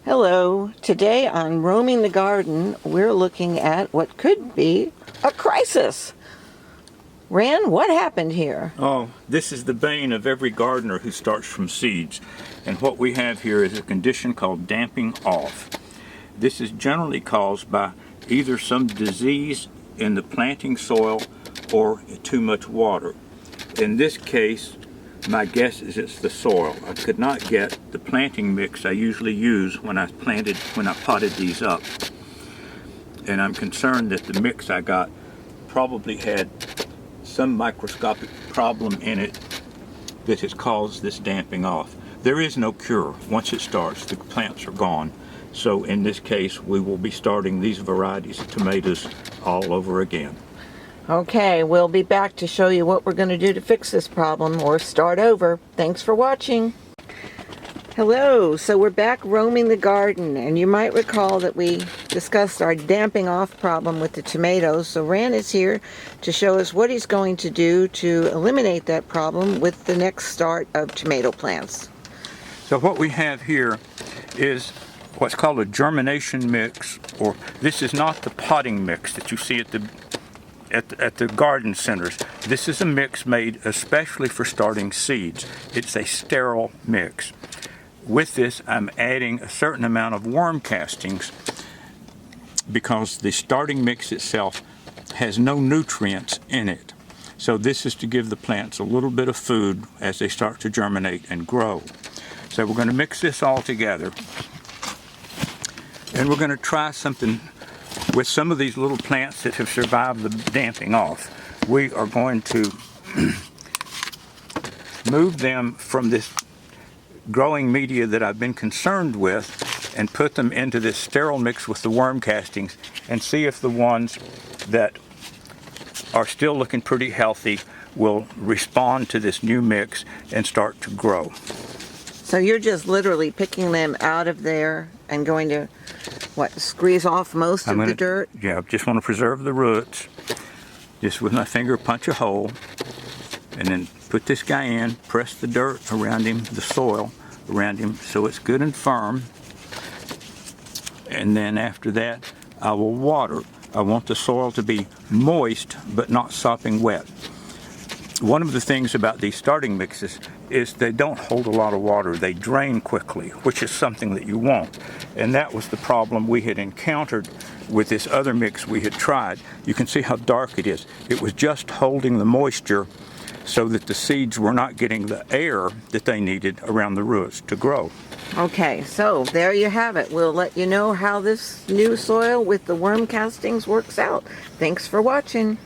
Hello. Today on Roaming the Garden, we're looking at what could be a crisis. Ran, what happened here? Oh, this is the bane of every gardener who starts from seeds. And what we have here is a condition called damping off. This is generally caused by either some disease in the planting soil or too much water. In this case, my guess is it's the soil. I could not get the planting mix I usually use when I potted these up. And I'm concerned that the mix I got probably had some microscopic problem in it that has caused this damping off. There is no cure. Once it starts, the plants are gone. So in this case, we will be starting these varieties of tomatoes all over again. Okay, we'll be back to show you what we're going to do to fix this problem or start over. Thanks for watching. Hello, so we're back roaming the garden, and you might recall that we discussed our damping off problem with the tomatoes. So Ran is here to show us what he's going to do to eliminate that problem with the next start of tomato plants. So what we have here is what's called a germination mix, or this is not the potting mix that you see at the garden centers. This is a mix made especially for starting seeds. It's a sterile mix. With this, I'm adding a certain amount of worm castings because the starting mix itself has no nutrients in it. So this is to give the plants a little bit of food as they start to germinate and grow. So we're going to mix this all together, and we're going to try something with some of these little plants that have survived the damping off. We are going to move them from this growing media that I've been concerned with and put them into this sterile mix with the worm castings and see if the ones that are still looking pretty healthy will respond to this new mix and start to grow. So you're just literally picking them out of there and going to, squeeze off most of the dirt? Yeah, just want to preserve the roots. Just with my finger punch a hole and then put this guy in, press the dirt around him, the soil around him, so it's good and firm. And then after that, I will water. I want the soil to be moist, but not sopping wet. One of the things about these starting mixes is they don't hold a lot of water. They drain quickly, which is something that you want. And that was the problem we had encountered with this other mix we had tried. You can see how dark it is. It was just holding the moisture so that the seeds were not getting the air that they needed around the roots to grow. Okay, so there you have it. We'll let you know how this new soil with the worm castings works out. Thanks for watching.